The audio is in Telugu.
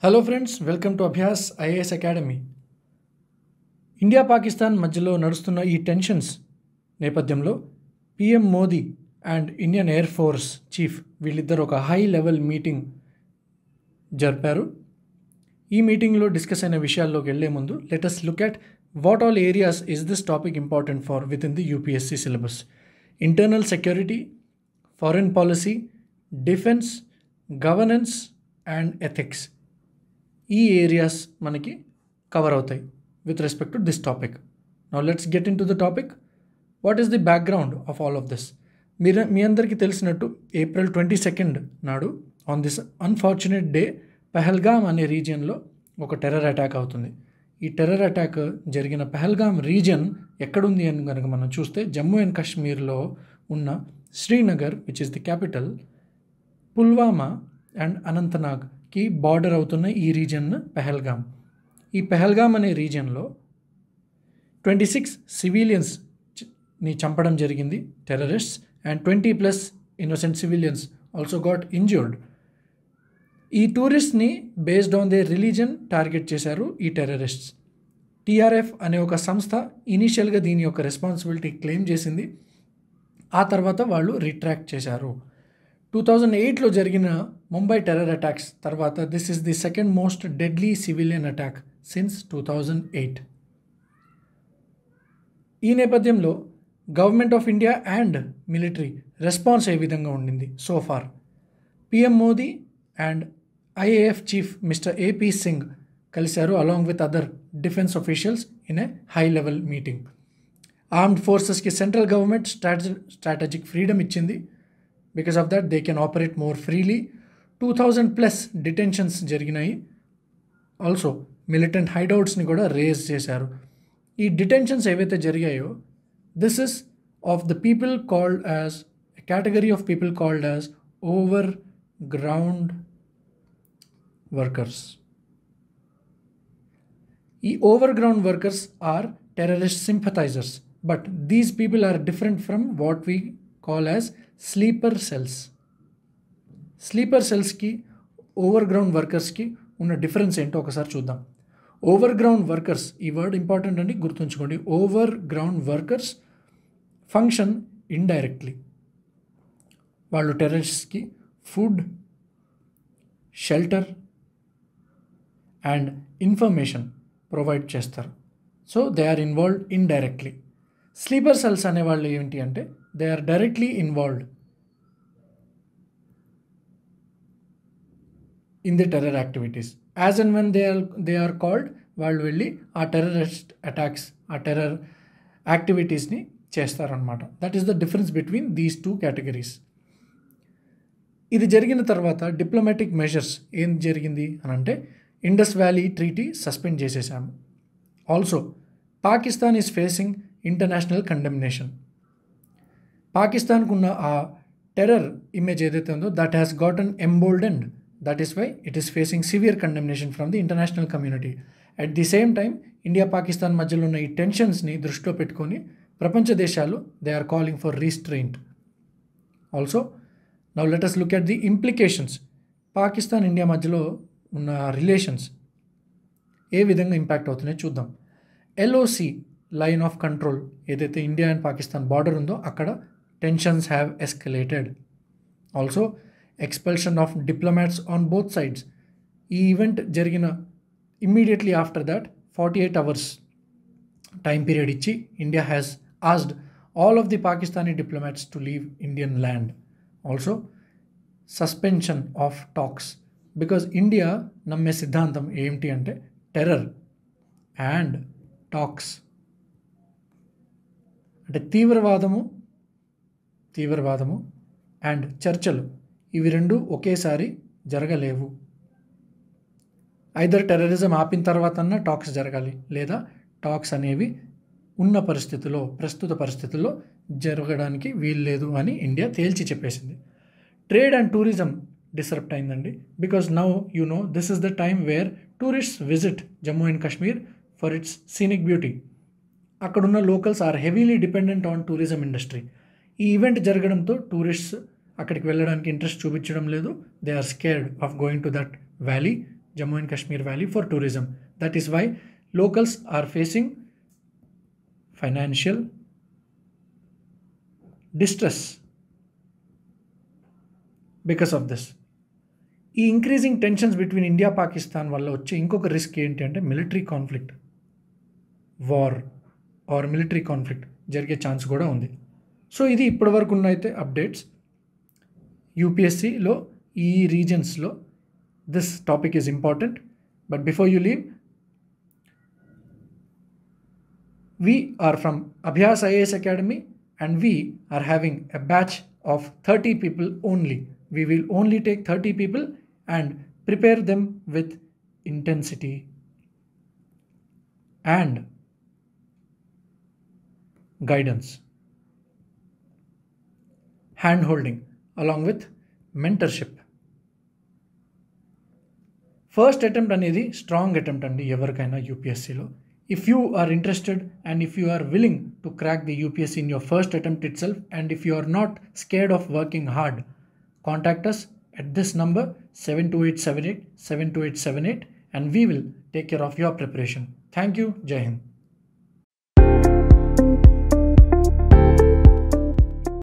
Hello friends, welcome to Abhyas IAS academy. India Pakistan మధ్యలో నడుస్తున్న ఈ టెన్షన్స్ నేపథ్యంలో PM Modi and Indian air force chief వీళ్ళిద్దరు ఒక హై లెవెల్ మీటింగ్ జరిపారు. ఈ మీటింగ్లో డిస్కస్ అయిన విషయాల్లోకి వెళ్లే ముందు let us look at what all areas is this topic important for within the UPSC syllabus. Internal security, foreign policy, defence, governance and ethics. ఈ ఏరియాస్ మనకి కవర్ అవుతాయి with respect to this topic. Now let's get into the topic. What is the background of all of this? మీ అందరికీ తెలిసినట్టు April 22 నాడు on this unfortunate day Pahalgam అనే రీజియన్లో ఒక టెర్రర్ అటాక్ అవుతుంది. ఈ టెర్రర్ అటాక్ జరిగిన పహల్గామ్ రీజియన్ ఎక్కడుంది అని కనుక మనం చూస్తే జమ్మూ అండ్ కాశ్మీర్లో ఉన్న Srinagar which is the capital, Pulwama and అనంతనాగ్కి బార్డర్ అవుతున్న ఈ రీజియన్ పహల్గామ్. ఈ పహల్గామ్ అనే రీజియన్లో 26 సివిలియన్స్ని చంపడం జరిగింది terrorists, and 20+ innocent civilians also got injured. ఈ టూరిస్ట్ని based on the religion target చేశారు ఈ టెర్రరిస్ట్స్. టీఆర్ఎఫ్ అనే ఒక సంస్థ ఇనీషియల్గా దీని యొక్క రెస్పాన్సిబిలిటీ క్లెయిమ్ చేసింది. ఆ తర్వాత వాళ్ళు రిట్రాక్ట్ చేశారు. 2008లో జరిగిన ముంబై టెర్రర్ అటాక్స్ తర్వాత this is the second most deadly civilian attack since 2008. ఈ నేపథ్యంలో government of India and military response ఏ విధంగా ఉండింది so far? PM Modi and IAF chief mister AP Singh కలిశారు along with other defence officials in a high level meeting. Armed ఫోర్సెస్కి సెంట్రల్ గవర్నమెంట్ స్ట్రాటజిక్ ఫ్రీడమ్ ఇచ్చింది. Because of that they can operate more freely. 2000+ detentions జరిగినాయి. ఆల్సో మిలిటెంట్ హైడౌట్స్ని కూడా రేజ్ చేశారు. ఈ డిటెన్షన్స్ ఏవైతే జరిగాయో this is of the people called as category of people called as over ground workers. ఈ over ground workers are terrorist sympathisers, but these people are different from what we call as sleeper cells. Sleeper సెల్స్కి ఓవర్ గ్రౌండ్ వర్కర్స్కి ఉన్న డిఫరెన్స్ ఏంటో ఒకసారి చూద్దాం. ఓవర్ గ్రౌండ్ వర్కర్స్, ఈ వర్డ్ ఇంపార్టెంట్ అండి, గుర్తుంచుకోండి. Over ground workers function indirectly. వాళ్ళు టెర్రరిస్ట్కి food, shelter and information provide చేస్తారు. So they are involved indirectly. Sleeper cells అనేవాళ్ళు ఏంటి అంటే they are directly involved in the terror activities. As and when they are called, వాళ్ళు వెళ్ళి ఆ టెర్రరిస్ట్ అటాక్స్, ఆ టెర్రర్ యాక్టివిటీస్ని చేస్తారనమాట. That is the difference between these two categories. ఇది జరిగిన తర్వాత డిప్లొమాటిక్ మెజర్స్ ఏం జరిగింది అని అంటే ఇండస్ వ్యాలీ ట్రీటీ సస్పెండ్ చేసేసాము. Also Pakistan is facing international condemnation. పాకిస్తాన్కు ఉన్న ఆ టెర్రర్ ఇమేజ్ ఏదైతే ఉందో that has gotten emboldened. That is why it is facing severe condemnation from the international community. At the same time India Pakistan మధ్యలో ఉన్న ఈ టెన్షన్స్ని దృష్టిలో పెట్టుకొని ప్రపంచ దేశాలు they are calling for restraint. Also now let us look at the implications. Pakistan India మధ్యలో ఉన్న రిలేషన్స్ ఏ విధంగా ఇంపాక్ట్ అవుతున్నాయో చూద్దాం. LOC లైన్ ఆఫ్ కంట్రోల్ ఏదైతే ఇండియా అండ్ పాకిస్తాన్ బార్డర్ ఉందో అక్కడ tensions have escalated. Also expulsion of diplomats on both sides. ఈ ఈవెంట్ జరిగిన immediately after that 48 hours time period ఇచ్చి India has asked all of the Pakistani diplomats to leave Indian land. Also suspension of talks, because India నమ్మే సిద్ధాంతం ఏంటి అంటే టెర్రర్ అండ్ టాక్స్ అంటే తీవ్రవాదము అండ్ చర్చలు, ఇవి రెండు ఒకేసారి జరగలేవు. ఐదర్ టెర్రరిజం ఆపిన తర్వాత టాక్స్ జరగాలి, లేదా టాక్స్ అనేవి ఉన్న పరిస్థితుల్లో, ప్రస్తుత పరిస్థితుల్లో జరగడానికి వీల్లేదు అని ఇండియా తేల్చి చెప్పేసింది. ట్రేడ్ అండ్ టూరిజం డిసరప్ట్ అయిందండి. Because now you know this is the time where tourists visit Jammu and Kashmir for its scenic beauty. అక్కడున్న locals are heavily dependent on tourism industry. ఈ ఈవెంట్ జరగడంతో టూరిస్ట్స్ అక్కడికి వెళ్ళడానికి ఇంట్రెస్ట్ చూపించడం లేదు. They are scared of going to that valley Jammu and Kashmir Valley for tourism. That is why locals are facing financial distress because of this. ఈ increasing tensions between India Pakistan వల్ల వచ్చే ఇంకొక రిస్క్ ఏంటి అంటే military conflict, war or military conflict జరిగే ఛాన్స్ కూడా ఉంది. సో ఇది ఇప్పటివరకు ఉన్న అయితే అప్డేట్స్. యూపీఎస్సీలో ఈ రీజన్స్లో this topic is important. But before you leave, we are from Abhyas IAS Academy and we are having a batch of 30 people only. We will only take 30 people and prepare them with intensity and guidance, hand holding along with mentorship. First attempt అనేది స్ట్రాంగ్ అటెంప్ట్ అండి ఎవరికైనా యూపీఎస్సీలో. If you are interested and if you are willing to crack the UPSC in your first attempt itself, and if you are not scared of working hard, contact us at this number 72878 72878 and we will take care of your preparation. Thank you. Jai Hind.